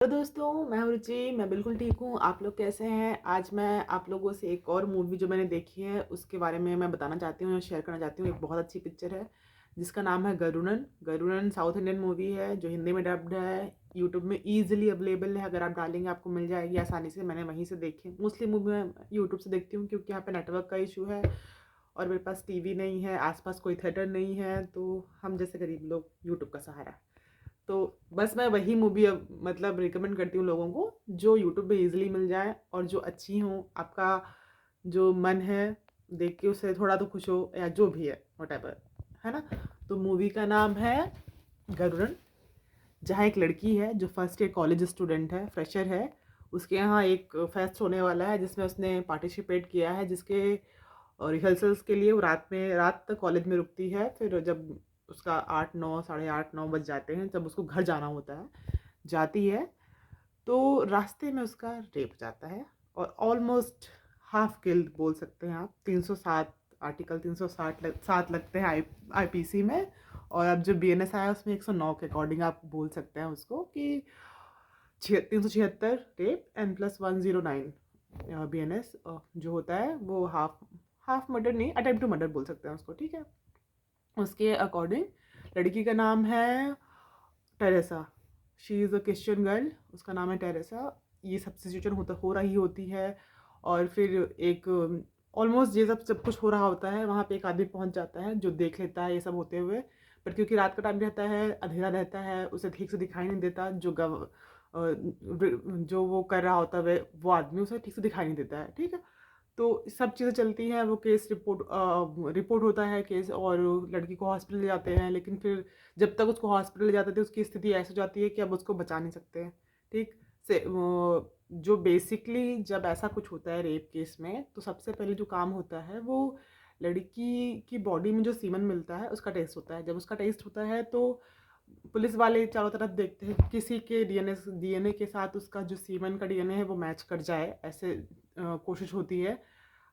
Hello दोस्तों, मैं हूँ रुचि। मैं बिल्कुल ठीक हूँ। आप लोग कैसे हैं? आज मैं आप लोगों से एक और मूवी जो मैंने देखी है उसके बारे में मैं बताना चाहती हूँ, शेयर करना चाहती हूँ। एक बहुत अच्छी पिक्चर है जिसका नाम है गरुड़न। गरुड़न साउथ इंडियन मूवी है जो हिंदी में डब्ड है। यूट्यूब में ईजिली अवेलेबल है, अगर आप डालेंगे आपको मिल जाएगी आसानी से। मैंने वहीं से देखी। मोस्टली मूवी मैं यूट्यूब से देखती हूँ क्योंकि यहाँ पे नेटवर्क का इशू है और मेरे पास टीवी नहीं है, आसपास कोई थिएटर नहीं है, तो हम जैसे गरीब लोग यूट्यूब का सहारा। तो बस मैं वही मूवी अब मतलब रिकमेंड करती हूँ लोगों को जो यूट्यूब पे इजीली मिल जाए और जो अच्छी हो। आपका जो मन है देख के उससे थोड़ा तो खुश हो या जो भी है वटेवर, है ना। तो मूवी का नाम है गरुड़न। जहाँ एक लड़की है जो फर्स्ट ईयर कॉलेज स्टूडेंट है, फ्रेशर है। उसके यहाँ एक फेस्ट होने वाला है जिसमें उसने पार्टिसिपेट किया है, जिसके रिहर्सल्स के लिए वो रात तक कॉलेज में रुकती है। फिर जब उसका 8-9 8:30-9 बज जाते हैं, जब उसको घर जाना होता है, जाती है, तो रास्ते में उसका रेप हो जाता है और ऑलमोस्ट हाफ किल्ड बोल सकते हैं आप। 307 आर्टिकल 307 लगते हैं आईपीसी में। और अब जो बीएनएस आया उसमें 109 के अकॉर्डिंग आप बोल सकते हैं उसको कि 376 रेप एंड प्लस 109 बीएनएस जो होता है वो हाफ हाफ मर्डर नहीं, अटेम्प्ट टू मर्डर बोल सकते हैं उसको, ठीक है। उसके अकॉर्डिंग लड़की का नाम है Teresa. She is a Christian girl, उसका नाम है टेरेसा। ये सब सिचुएशन हो रही होती है और फिर एक ऑलमोस्ट ये सब कुछ हो रहा होता है। वहाँ पे एक आदमी पहुँच जाता है जो देख लेता है ये सब होते हुए। पर क्योंकि रात का टाइम रहता है, अंधेरा रहता है, उसे ठीक से दिखाई नहीं देता। जो वो कर रहा होता है वो आदमी उसे ठीक से दिखाई नहीं देता है, ठीक है। तो सब चीज़ें चलती हैं। वो केस रिपोर्ट होता है केस, और लड़की को हॉस्पिटल ले जाते हैं। लेकिन फिर जब तक उसको हॉस्पिटल ले जाते थे उसकी स्थिति ऐसी हो जाती है कि अब उसको बचा नहीं सकते हैं, ठीक से। जो बेसिकली जब ऐसा कुछ होता है रेप केस में, तो सबसे पहले जो काम होता है वो लड़की की बॉडी में जो सीमन मिलता है उसका टेस्ट होता है। जब उसका टेस्ट होता है तो पुलिस वाले चारों तरफ देखते हैं किसी के डीएनए के साथ उसका जो सीमन का डीएनए है वो मैच कर जाए, ऐसे कोशिश होती है।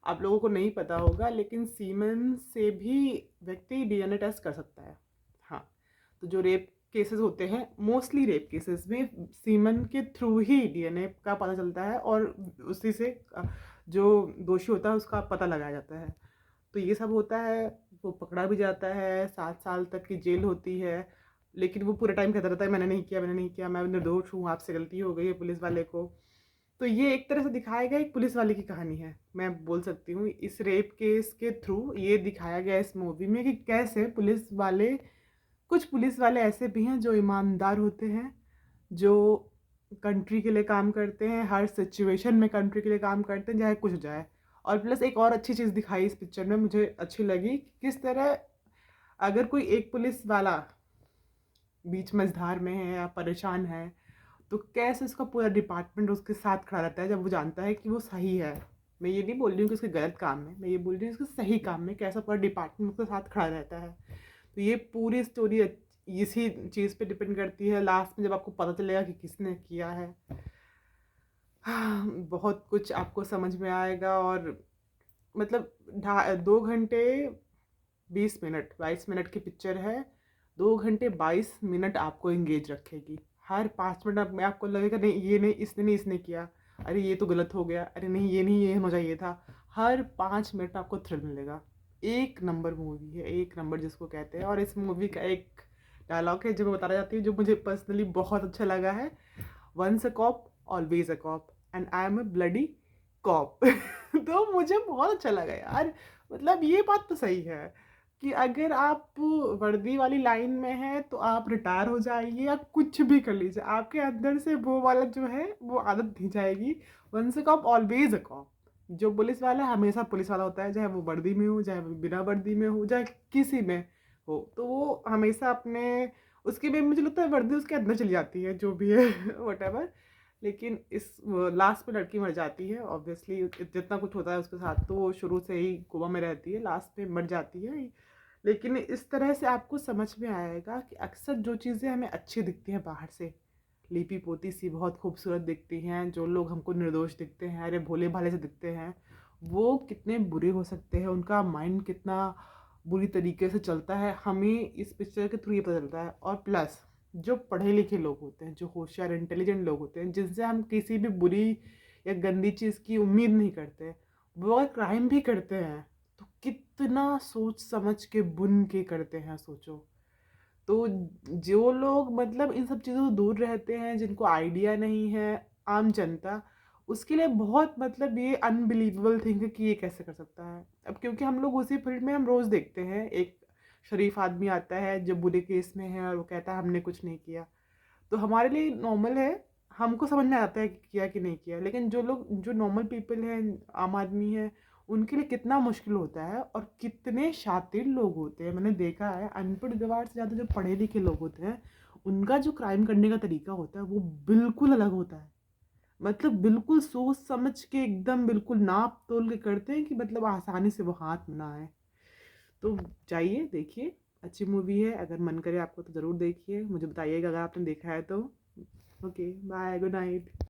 आप लोगों को नहीं पता होगा लेकिन सीमन से भी व्यक्ति डीएनए टेस्ट कर सकता है। हाँ, तो जो रेप केसेस होते हैं, मोस्टली रेप केसेस में सीमन के थ्रू ही डीएनए का पता चलता है और उसी से जो दोषी होता है उसका पता लगाया जाता है। तो ये सब होता है। वो पकड़ा भी जाता है, 7 साल तक की जेल होती है। लेकिन वो पूरे टाइम कहता रहता है मैंने नहीं किया, मैंने नहीं किया, मैं निर्दोष हूँ, आपसे गलती हो गई है पुलिस वाले को। तो ये एक तरह से दिखाया गया एक पुलिस वाले की कहानी है, मैं बोल सकती हूँ। इस रेप केस के थ्रू ये दिखाया गया इस मूवी में कि कैसे कुछ पुलिस वाले ऐसे भी हैं जो ईमानदार होते हैं, जो कंट्री के लिए काम करते हैं, हर सिचुएशन में कंट्री के लिए काम करते हैं चाहे कुछ हो जाए। और प्लस एक और अच्छी चीज़ दिखाई इस पिक्चर में मुझे अच्छी लगी कि किस तरह अगर कोई एक पुलिस वाला बीच मझधार में है या परेशान है, तो कैसे उसका पूरा डिपार्टमेंट उसके साथ खड़ा रहता है जब वो जानता है कि वो सही है। मैं ये नहीं बोल रही हूँ कि उसके गलत काम में, मैं ये बोल रही हूँ उसके सही काम में कैसा पूरा डिपार्टमेंट उसके साथ खड़ा रहता है। तो ये पूरी स्टोरी इसी चीज़ पे डिपेंड करती है लास्ट में जब आपको पता चलेगा कि किसने किया है। बहुत कुछ आपको समझ में आएगा। और मतलब 2 घंटे 20 मिनट 22 मिनट की पिक्चर है। 2 घंटे 22 मिनट आपको एंगेज रखेगी। हर 5 मिनट में आपको लगेगा नहीं ये नहीं, इसने किया, अरे ये तो गलत हो गया, अरे नहीं ये नहीं, ये होना चाहिए था। हर 5 मिनट में आपको थ्रिल मिलेगा। एक नंबर मूवी है, एक नंबर जिसको कहते हैं। और इस मूवी का एक डायलॉग है जो मैं बताना चाहती हूँ, जो मुझे पर्सनली बहुत अच्छा लगा है। Once a cop always a cop and I am a bloody cop. तो मुझे बहुत अच्छा लगा यार। मतलब ये बात तो सही है कि अगर आप वर्दी वाली लाइन में हैं तो आप रिटायर हो जाइए या कुछ भी कर लीजिए, आपके अंदर से वो वाला जो है वो आदत नहीं जाएगी। Once a cop always a cop. जो पुलिस वाला है हमेशा पुलिस वाला होता है, चाहे वो वर्दी में हो, चाहे वो बिना वर्दी में हो, चाहे किसी में हो। तो वो हमेशा अपने उसके में मुझे लगता है वर्दी उसके अंदर चली जाती है जो भी है वट एवर। लेकिन इस लास्ट में लड़की मर जाती है ऑब्वियसली। जितना कुछ होता है उसके साथ तो वो शुरू से ही कोमा में रहती है, लास्ट में मर जाती है। लेकिन इस तरह से आपको समझ में आएगा कि अक्सर जो चीज़ें हमें अच्छी दिखती हैं बाहर से, लीपी पोती सी बहुत खूबसूरत दिखती हैं, जो लोग हमको निर्दोष दिखते हैं, अरे भोले भाले से दिखते हैं, वो कितने बुरे हो सकते हैं, उनका माइंड कितना बुरी तरीके से चलता है, हमें इस पिक्चर के थ्रू ये पता चलता है। और प्लस जो पढ़े लिखे लोग होते हैं, जो होशियार इंटेलिजेंट लोग होते हैं, जिनसे हम किसी भी बुरी या गंदी चीज़ की उम्मीद नहीं करते, वो अगर क्राइम भी करते हैं तो कितना सोच समझ के बुन के करते हैं, सोचो। तो जो लोग मतलब इन सब चीज़ों से दूर रहते हैं, जिनको आइडिया नहीं है, आम जनता, उसके लिए बहुत मतलब ये अनबिलीवेबल थिंग है कि ये कैसे कर सकता है। अब क्योंकि हम लोग उसी फील्ड में हम रोज़ देखते हैं, एक शरीफ आदमी आता है जो बुरे केस में है और वो कहता है हमने कुछ नहीं किया, तो हमारे लिए नॉर्मल है, हमको समझ में आता है कि किया कि नहीं किया। लेकिन जो लोग, जो नॉर्मल पीपल हैं, आम आदमी है, उनके लिए कितना मुश्किल होता है और कितने शातिर लोग होते हैं। मैंने देखा है अनपढ़ गवार से ज़्यादा जो पढ़े लिखे लोग होते हैं, उनका जो क्राइम करने का तरीका होता है वो बिल्कुल अलग होता है। मतलब बिल्कुल सोच समझ के एकदम बिल्कुल नाप तोल के करते हैं कि मतलब आसानी से वो हाथ में ना आए। तो जाइए देखिए, अच्छी मूवी है, अगर मन करे आपको तो ज़रूर देखिए, मुझे बताइएगा अगर आपने देखा है तो। Okay, bye, good night.